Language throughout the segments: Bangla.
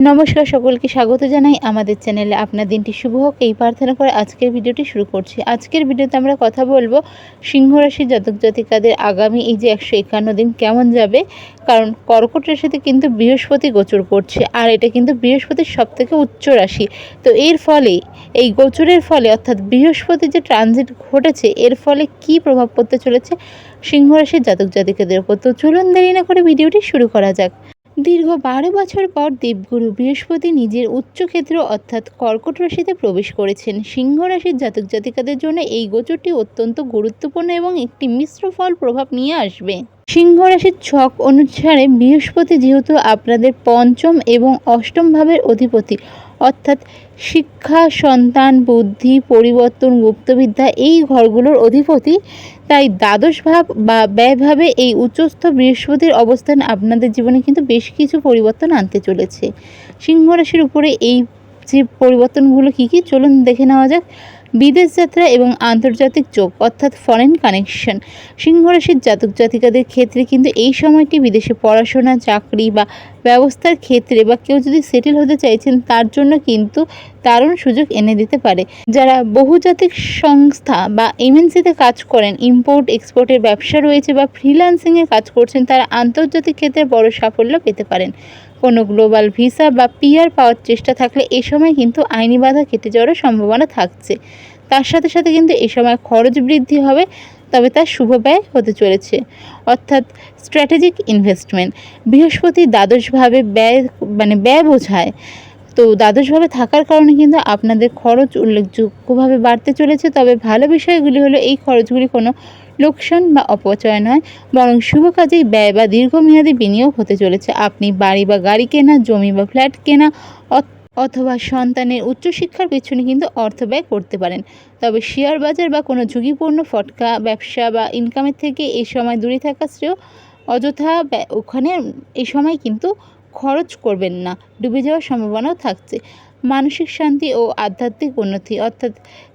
নমস্কার, সকলকে স্বাগত জানাই আমাদের চ্যানেলে। আপনার দিনটি শুভ হোক এই প্রার্থনা করে আজকের ভিডিওটি শুরু করছি। আজকের ভিডিওতে আমরা কথা বলবো সিংহ রাশির জাতক জাতিকাদের আগামী এই যে 151 দিন কেমন যাবে। কারণ কর্কট রাশিতে কিন্তু বৃহস্পতি গোচর করছে, আর এটা কিন্তু বৃহস্পতির সবথেকে উচ্চ রাশি। তো এর ফলে এই গোচরের ফলে অর্থাৎ বৃহস্পতির যে ট্রানজিট ঘটেছে এর ফলে কি প্রভাব পড়তে চলেছে সিংহ রাশির জাতক জাতিকাদের উপর। তো চলুন দেরি না করে ভিডিওটি শুরু করা যাক। দীর্ঘ 12 বছর পর দেবগুরু বৃহস্পতি নিজের উচ্চক্ষেত্র অর্থাৎ কর্কট রাশিতে প্রবেশ করেছেন। সিংহ রাশির জাতক জাতিকাদের জন্য এই গোচরটি অত্যন্ত গুরুত্বপূর্ণ এবং একটি মিশ্র ফল প্রভাব নিয়ে আসবে। সিংহ রাশির ছক অনুসারে বৃহস্পতি যেহেতু আপনাদের পঞ্চম এবং অষ্টম ভাবের অধিপতি, অর্থাৎ শিক্ষা, সন্তান, বুদ্ধি, পরিবর্তন, গুপ্তবিদ্যা এই ঘরগুলোর অধিপতি, তাই দ্বাদশ ভাব বা ব্যয়ভাবে এই উচ্চস্থ বৃহস্পতির অবস্থান আপনাদের জীবনে কিন্তু বেশ কিছু পরিবর্তন আনতে চলেছে। সিংহ রাশির উপরে এই যে পরিবর্তনগুলো কী কী চলুন দেখে নেওয়া যাক। বিদেশ যাত্রা এবং আন্তর্জাতিক যোগ অর্থাৎ ফরেন কানেকশন। সিংহ রাশির জাতক জাতিকাদের ক্ষেত্রে কিন্তু এই সময়টি বিদেশে পড়াশোনা, চাকরি বা ব্যবস্থার ক্ষেত্রে বা কেউ যদি সেটেল হতে চাইছেন তার জন্য কিন্তু দারুণ সুযোগ এনে দিতে পারে। যারা বহুজাতিক সংস্থা বা এমএনসিতে কাজ করেন, ইম্পোর্ট এক্সপোর্টের ব্যবসা রয়েছে বা ফ্রিল্যান্সিংয়ে কাজ করছেন, তারা আন্তর্জাতিক ক্ষেত্রে বড় সাফল্য পেতে পারেন। কোনো গ্লোবাল ভিসা বা পিআর পাওয়ার চেষ্টা থাকলে এ সময় কিন্তু আইনি বাধা কেটে যাওয়ার সম্ভাবনা থাকছে। তার সাথে সাথে কিন্তু এ সময় খরচ বৃদ্ধি হবে, তবে তার শুভ ব্যয় হতে চলেছে, অর্থাৎ স্ট্র্যাটেজিক ইনভেস্টমেন্ট। বৃহস্পতি দ্বাদশভাবে ব্যয় বোঝায়। তো দ্বাদশভাবে থাকার কারণে কিন্তু আপনাদের খরচ উল্লেখযোগ্যভাবে বাড়তে চলেছে। তবে ভালো বিষয়গুলি হলো এই খরচগুলি কোনো লোকসান বা অপচয় নয়, বরং শুভ কাজেই ব্যয় বা দীর্ঘমেয়াদী বিনিয়োগ হতে চলেছে। আপনি বাড়ি বা গাড়ি কেনা, জমি বা ফ্ল্যাট কেনা অথবা সন্তানের উচ্চশিক্ষার পেছনে কিন্তু অর্থ ব্যয় করতে পারেন। তবে শেয়ার বাজার বা কোনো ঝুঁকিপূর্ণ ফটকা ব্যবসা বা ইনকামের থেকে এই সময় দূরে থাকা শ্রেয়। অযথা ওখানে এই সময় কিন্তু খরচ করবেন না, ডুবে যাওয়ার সম্ভাবনাও থাকছে। মানসিক শান্তি ও আধ্যাত্মিক উন্নতি অর্থাৎ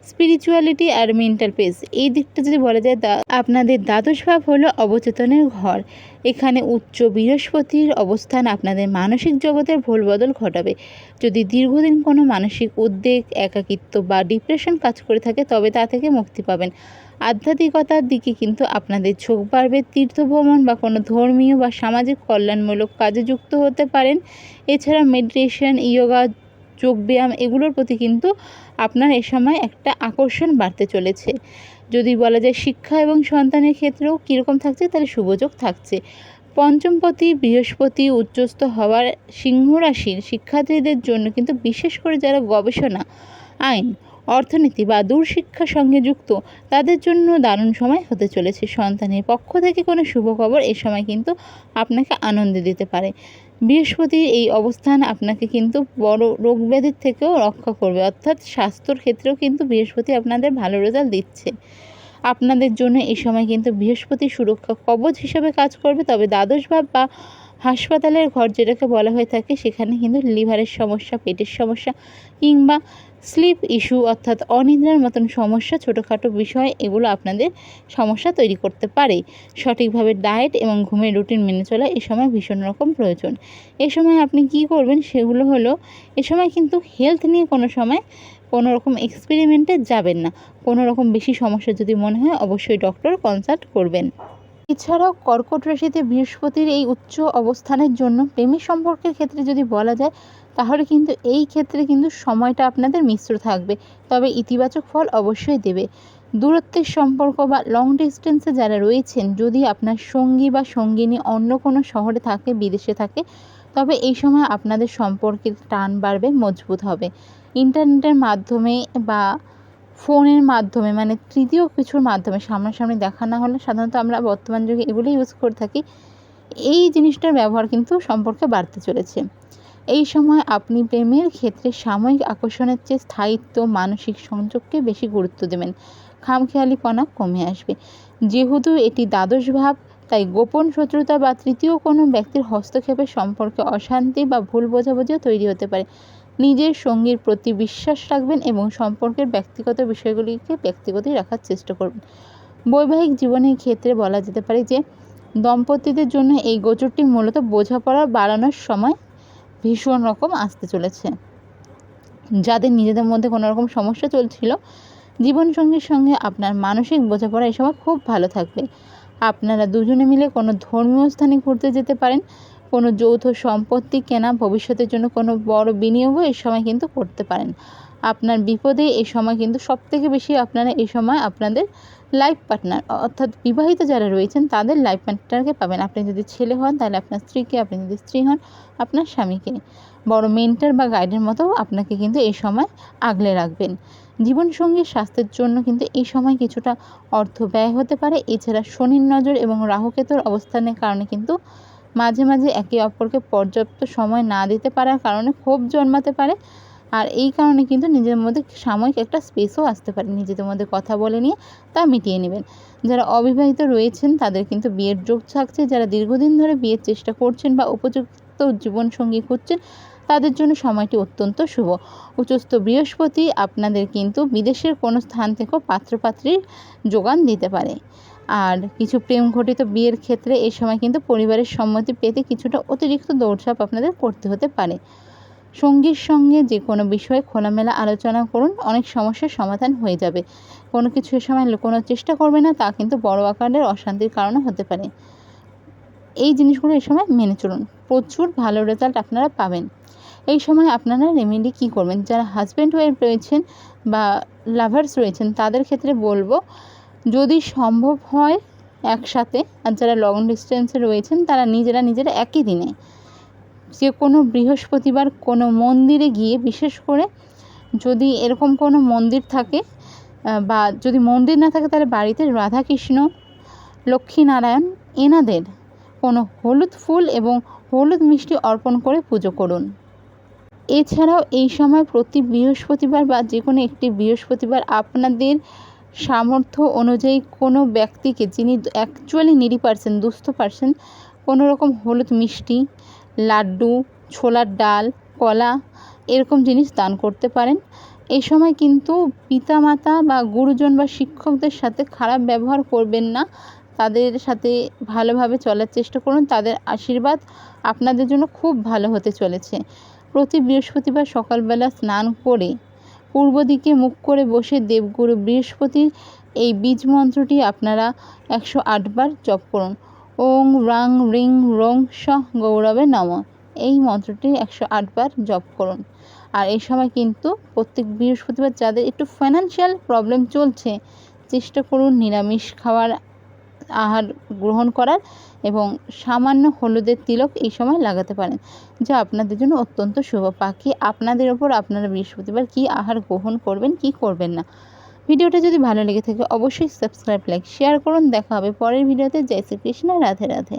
স্পিরিচুয়ালিটি আর মেন্টাল পিস, এই দিকটা যদি বলা যায়, আপনাদের দ্বাদশ ভাব হলো অবচেতনের ঘর। এখানে উচ্চ বৃহস্পতির অবস্থান আপনাদের মানসিক জগতের ভুলবদল ঘটাবে। যদি দীর্ঘদিন কোনো মানসিক উদ্বেগ, একাকিত্ব বা ডিপ্রেশন কাজ করে থাকে তবে তা থেকে মুক্তি পাবেন। আধ্যাত্মিকতার দিকে কিন্তু আপনাদের ঝোঁক বাড়বে। তীর্থভ্রমণ বা কোনো ধর্মীয় বা সামাজিক কল্যাণমূলক কাজে যুক্ত হতে পারেন। এছাড়া মেডিটেশন, ইয়োগা, যোগব্যায়াম এগুলোর প্রতি কিন্তু আপনার এ সময় একটা আকর্ষণ বাড়তে চলেছে। যদি বলা যায় শিক্ষা এবং সন্তানের ক্ষেত্রেও কীরকম থাকছে, তাহলে শুভযোগ থাকছে। পঞ্চমপতি বৃহস্পতি উচ্চস্থ হওয়ার সিংহ রাশির শিক্ষার্থীদের জন্য কিন্তু বিশেষ করে যারা গবেষণা, আইন, অর্থনীতি বা দূরশিক্ষার সঙ্গে যুক্ত তাদের জন্য দারুণ সময় হতে চলেছে। সন্তানের পক্ষ থেকে কোনো শুভ খবর এ সময় কিন্তু আপনাকে আনন্দ দিতে পারে। বৃহস্পতির এই অবস্থান আপনাকে কিন্তু বড় রোগ ব্যাধির থেকেও রক্ষা করবে, অর্থাৎ স্বাস্থ্যর ক্ষেত্রেও কিন্তু বৃহস্পতি আপনাদের ভালো রেজাল্ট দিচ্ছে। আপনাদের জন্য এই সময় কিন্তু বৃহস্পতি সুরক্ষা কবচ হিসেবে কাজ করবে। তবে দ্বাদশ ভাব বা হাসপাতালের ঘর যেটাকে বলা হয়ে থাকে, সেখানে কিন্তু লিভারের সমস্যা, পেটের সমস্যা কিংবা স্লিপ ইস্যু অর্থাৎ অনিদ্রার মতন সমস্যা, ছোটোখাটো বিষয়, এগুলো আপনাদের সমস্যা তৈরি করতে পারে। সঠিকভাবে ডায়েট এবং ঘুমের রুটিন মেনে চলা এ সময় ভীষণ রকম প্রয়োজন। এ সময় আপনি কি করবেন সেগুলো হলো, এ সময় কিন্তু হেলথ নিয়ে কোনো রকম এক্সপেরিমেন্টে যাবেন না। কোনো রকম বেশি সমস্যা যদি মনে হয় অবশ্যই ডক্টর কনসাল্ট করবেন। এছাড়াও কর্কট রাশিতে বৃহস্পতির এই উচ্চ অবস্থানের জন্য প্রেমী সম্পর্কের ক্ষেত্রে যদি বলা যায়, তাহলে কিন্তু এই ক্ষেত্রে কিন্তু সময়টা আপনাদের মিশ্র থাকবে, তবে ইতিবাচক ফল অবশ্যই দেবে। দূরত্বের সম্পর্ক বা লং ডিস্টেন্সে যারা রয়েছেন, যদি আপনার সঙ্গী বা সঙ্গিনী অন্য কোনো শহরে থাকে, বিদেশে থাকে, তবে এই সময় আপনাদের সম্পর্কের টান বাড়বে, মজবুত হবে। ইন্টারনেটের মাধ্যমে বা ফোনের মাধ্যমে, মানে তৃতীয় কিছুর মাধ্যমে, সামনাসামনি দেখা না হলে সাধারণত আমরা বর্তমান যুগে এগুলো ইউজ করে থাকি, এই জিনিসটার ব্যবহার কিন্তু সম্পর্কে বাড়তে চলেছে। এই সময় আপনি প্রেমের ক্ষেত্রে সাময়িক আকর্ষণের চেয়ে স্থায়িত্ব, মানসিক সংযোগকে বেশি গুরুত্ব দেবেন। খামখেয়ালিপনা কমে আসবে। যেহেতু এটি দ্বাদশ ভাব, তাই গোপন শত্রুতা বা তৃতীয় কোনো ব্যক্তির হস্তক্ষেপের সম্পর্কে অশান্তি বা ভুল বোঝাবুঝিও তৈরি হতে পারে। নিজের সঙ্গীর প্রতি বিশ্বাস রাখবেন এবং সম্পর্কের ব্যক্তিগত বিষয়গুলিকে ব্যক্তিগতই রাখার চেষ্টা করবেন। বৈবাহিক জীবনের ক্ষেত্রে বলা যেতে পারে যে দম্পতিদের জন্য এই গোচরটি মূলত বোঝাপড়া বাড়ানোর সময় ভীষণ রকম আসতে চলেছে। যাদের নিজেদের মধ্যে কোনো রকম সমস্যা চলছিল, জীবনসঙ্গীর সঙ্গে আপনার মানসিক বোঝাপড়া এই সময় খুব ভালো থাকবে। আপনারা দুজনে মিলে কোনো ধর্মীয় স্থানে ঘুরতে যেতে পারেন। কোনো যৌথ সম্পত্তি কেনা, ভবিষ্যতের জন্য কোনো বড় বিনিয়োগও এই সময় কিন্তু করতে পারেন। আপনার বিপদে এই সময় কিন্তু সবথেকে বেশি আপনারা এই সময় আপনাদের লাইফ পার্টনার অর্থাৎ বিবাহিত যারা রয়েছেন তাদের লাইফ পার্টনারকে পাবেন। আপনি যদি ছেলে হন তাহলে আপনার স্ত্রীকে, আপনি যদি স্ত্রী হন আপনার স্বামীকে। বড় মেন্টর বা গাইডের মতো আপনাকে কিন্তু এই সময় আগলে রাখবেন। জীবনসঙ্গীর স্বাস্থ্যের জন্য কিন্তু এই সময় কিছুটা অর্থ ব্যয় হতে পারে। এছাড়া শনির নজর এবং রাহুকেতুর অবস্থানের কারণে কিন্তু মাঝে মাঝে একে অপরকে পর্যাপ্ত সময় না দিতে পারার কারণে ক্ষোভ জন্মাতে পারে। আর এই কারণে কিন্তু নিজের মধ্যে সাময়িক একটা স্পেসও আসতে পারে। নিজেদের মধ্যে কথা বলে নিয়ে তা মিটিয়ে নেবেন। যারা অবিবাহিত রয়েছেন তাদের কিন্তু বিয়ের যোগ থাকছে। যারা দীর্ঘদিন ধরে বিয়ের চেষ্টা করছেন বা উপযুক্ত জীবনসঙ্গী খুঁজছেন তাদের জন্য সময়টি অত্যন্ত শুভ। উচ্চস্থ বৃহস্পতি আপনাদের কিন্তু বিদেশের কোনো স্থান থেকেও পাত্রপাত্রীর যোগান দিতে পারে। আর কিছু প্রেম ঘটিত বিয়ের ক্ষেত্রে এই সময় কিন্তু পরিবারের সম্মতি পেতে কিছুটা অতিরিক্ত দৌড়ঝাঁপ আপনাদের করতে হতে পারে। সঙ্গীর সঙ্গে যে কোনো বিষয়ে খোলামেলা আলোচনা করুন, অনেক সমস্যার সমাধান হয়ে যাবে। কোনো কিছু এ সময় লুকোনোর চেষ্টা করবে না, তা কিন্তু বড় আকারের অশান্তির কারণও হতে পারে। এই জিনিসগুলো এই সময় মেনে চলুন, প্রচুর ভালো রেজাল্ট আপনারা পাবেন। এই সময় আপনারা রেমেডি কী করবেন? যারা হাজব্যান্ড ওয়াইফ রয়েছেন বা লাভার্স রয়েছেন তাদের ক্ষেত্রে বলবো, যদি সম্ভব হয় একসাথে, আর যারা লং ডিস্টেন্সে রয়েছেন তারা নিজেরা একই দিনে যে কোনো বৃহস্পতিবার কোনো মন্দিরে গিয়ে, বিশেষ করে যদি এরকম কোনো মন্দির থাকে বা যদি মন্দির না থাকে তাহলে বাড়িতে রাধাকৃষ্ণ, লক্ষ্মীনারায়ণ এনাদের কোনো হলুদ ফুল এবং হলুদ মিষ্টি অর্পণ করে পুজো করুন। এছাড়াও এই সময় প্রতি বৃহস্পতিবার বা যে কোনো একটি বৃহস্পতিবার আপনাদের সামর্থ্য অনুযায়ী কোনো ব্যক্তিকে, যিনি অ্যাকচুয়ালি নিডি পারসন, দুস্থ পারসন, কোনো রকম হলুদ মিষ্টি, লাড্ডু, ছোলার ডাল, কলা এরকম জিনিস দান করতে পারেন। এই সময় কিন্তু পিতামাতা বা গুরুজন বা শিক্ষকদের সাথে খারাপ ব্যবহার করবেন না, তাদের সাথে ভালোভাবে চলার চেষ্টা করুন। তাদের আশীর্বাদ আপনাদের জন্য খুব ভালো হতে চলেছে। প্রতি বৃহস্পতিবার সকালবেলা স্নান করে পূর্ব দিকে মুখ করে বসে দেবগুরু বৃহস্পতির এই বীজ মন্ত্রটি আপনারা 108 বার জপ করুন। ওং রাং রিং রং স গৌরবে নমঃ, এই মন্ত্রটি 108 বার জপ করুন। আর এই সময় কিন্তু প্রত্যেক বৃহস্পতিবার যাদের একটু ফাইন্যান্সিয়াল প্রবলেম চলছে, চেষ্টা করুন নিরামিষ খাওয়ার, আহার গ্রহণ করার এবং সামান্য হলুদের তিলক এই সময় লাগাতে পারেন, যা আপনাদের জন্য অত্যন্ত শুভ। বাকি আপনাদের ওপর আপনারা বৃহস্পতিবার কী আহার গ্রহণ করবেন কি করবেন না। ভিডিওটা যদি ভালো লেগে থাকে অবশ্যই সাবস্ক্রাইব, লাইক, শেয়ার করুন। দেখা হবে পরের ভিডিওতে। জয় শ্রীকৃষ্ণ, রাধে রাধে।